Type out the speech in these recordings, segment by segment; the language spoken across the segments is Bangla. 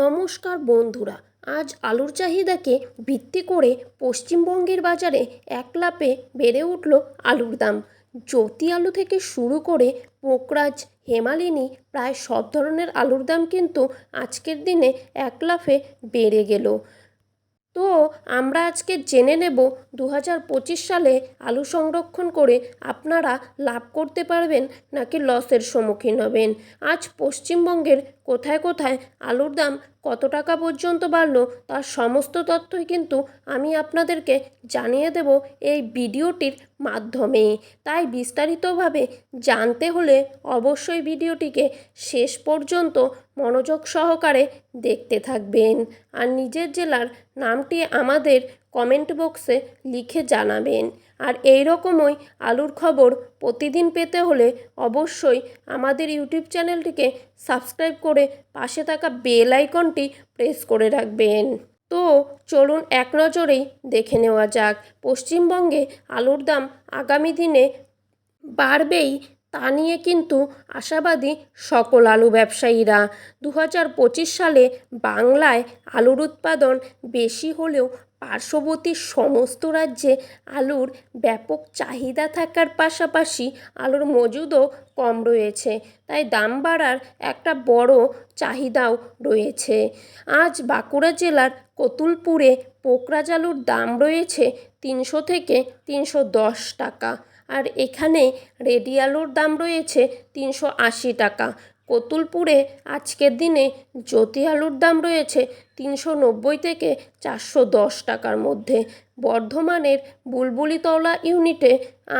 নমস্কার বন্ধুরা, আজ আলুর চাহিদাকে ভিত্তি করে পশ্চিমবঙ্গের বাজারে এক লাফে বেড়ে উঠল আলুর দাম। জ্যোতি আলু থেকে শুরু করে পোকরাজ, হেমালিনী প্রায় সব ধরনের আলুর দাম কিন্তু আজকের দিনে এক লাফে বেড়ে গেল। তো আমরা আজকে জেনে নেব 2025 সালে আলু সংরক্ষণ করে আপনারা লাভ করতে পারবেন নাকি লসের সম্মুখীন হবেন। আজ পশ্চিমবঙ্গের কোথায় কোথায় আলুর দাম কত টাকা পর্যন্ত বাড়লো তার সমস্ত তথ্যই কিন্তু আমি আপনাদেরকে জানিয়ে দেব এই ভিডিওটির মাধ্যমে। তাই বিস্তারিতভাবে জানতে হলে অবশ্যই ভিডিওটিকে শেষ পর্যন্ত মনোযোগ সহকারে দেখতে থাকবেন আর নিজের জেলার নামটি আমাদের কমেন্ট বক্সে লিখে জানাবেন। আর এই রকমই আলুর খবর প্রতিদিন পেতে হলে অবশ্যই আমাদের ইউটিউব চ্যানেলটিকে সাবস্ক্রাইব করে পাশে থাকা বেল আইকনটি প্রেস করে রাখবেন। তো চলুন এক নজরেই দেখে নেওয়া যাক পশ্চিমবঙ্গে আলুর দাম আগামী দিনে বাড়বেই তা নিয়ে কিন্তু আশাবাদী সকল আলু ব্যবসায়ীরা। 2025 সালে বাংলায় আলুর উৎপাদন বেশি হলেও পার্শ্ববর্তী সমস্ত রাজ্যে আলুর ব্যাপক চাহিদা থাকার পাশাপাশি আলুর মজুদও কম রয়েছে, তাই দাম বাড়ার একটা বড় চাহিদাও রয়েছে। আজ বাঁকুড়া জেলার কতুলপুরে পোকরাজ আলুর দাম রয়েছে 300 থেকে 310 টাকা, আর এখানে রেডি আলুর দাম রয়েছে 380 টাকা। কতুলপুরে আজকের দিনে জ্যোতি আলুর দাম রয়েছে 390 থেকে 410 টাকার মধ্যে। বর্ধমানের বুলবুলিতলা ইউনিটে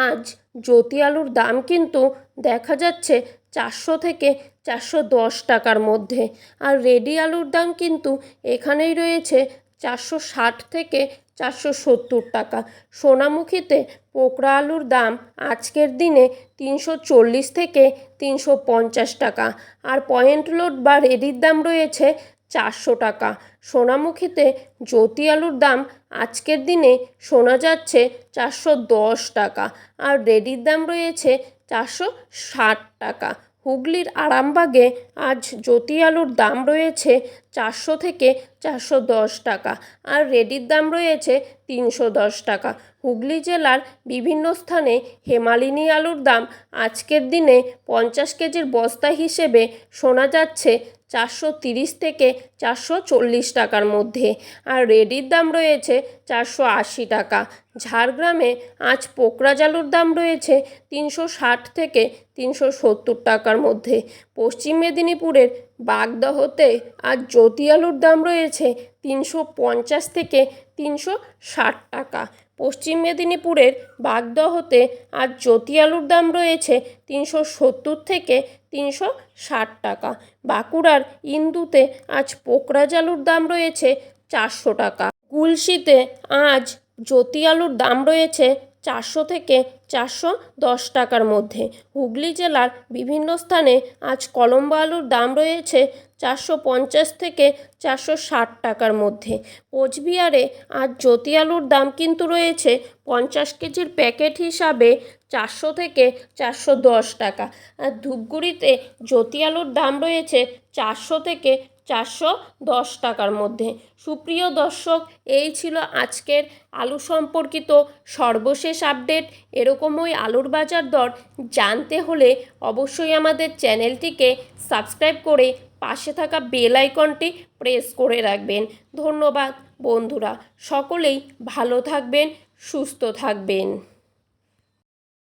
আজ জ্যোতি আলুর দাম কিন্তু দেখা যাচ্ছে 400 থেকে 410 টাকার মধ্যে, আর রেডি আলুর দাম কিন্তু এখানেই রয়েছে 460 থেকে 470 টাকা। সোনামুখীতে পোকরা আলুর দাম আজকের দিনে 340 থেকে 350 টাকা, আর পয়েন্ট লোড বা রেডির দাম রয়েছে 400 টাকা। সোনামুখীতে জ্যোতি আলুর দাম আজকের দিনে শোনা যাচ্ছে 410 টাকা, আর রেডির দাম রয়েছে 460 টাকা। হুগলির আরামবাগে আজ জ্যোতি আলুর দাম রয়েছে 400 থেকে 410 টাকা, আর রেডির দাম রয়েছে 310 টাকা। হুগলি জেলার বিভিন্ন স্থানে হেমালিনী আলুর দাম আজকের দিনে 50 কেজির বস্তা হিসেবে শোনা যাচ্ছে 430 থেকে 440 টাকার মধ্যে, আর রেডির দাম রয়েছে 480 টাকা। ঝাড়গ্রামে আজ পোকরাজ আলুর দাম রয়েছে 360 থেকে 370 টাকার মধ্যে। পশ্চিম মেদিনীপুরের বাগদহতে আজ জ্যোতি আলুর দাম রয়েছে 350 থেকে 360 টাকা। পশ্চিম মেদিনীপুরের বাগদহতে আজ জ্যোতি আলুর দাম রয়েছে 370 থেকে 360 টাকা। বাঁকুড়ার ইন্দুতে আজ পোকরাজ আলুর দাম রয়েছে 400 টাকা। গুলশিতে আজ জ্যোতি আলুর দাম রয়েছে 400 থেকে 410 টাকার মধ্যে। হুগলি জেলার বিভিন্ন স্থানে আজ কলম্বো আলুর দাম রয়েছে 450 থেকে 460 টাকার মধ্যে। কোচবিহারে আজ জ্যোতি আলুর দাম কিন্তু রয়েছে 50 কেজির প্যাকেট হিসাবে 400 থেকে 410 টাকা, আর ধূপগুড়িতে জ্যোতি আলুর দাম রয়েছে 400 থেকে 410 টাকার মধ্যে। সুপ্রিয় দর্শক, এই ছিল আজকের আলু সম্পর্কিত সর্বশেষ আপডেট। এরকমই আলুর বাজার দর জানতে হলে অবশ্যই আমাদের চ্যানেলটিকে সাবস্ক্রাইব করে পাশে থাকা বেল আইকনটি প্রেস করে রাখবেন। ধন্যবাদ বন্ধুরা, সকলেই ভালো থাকবেন, সুস্থ থাকবেন।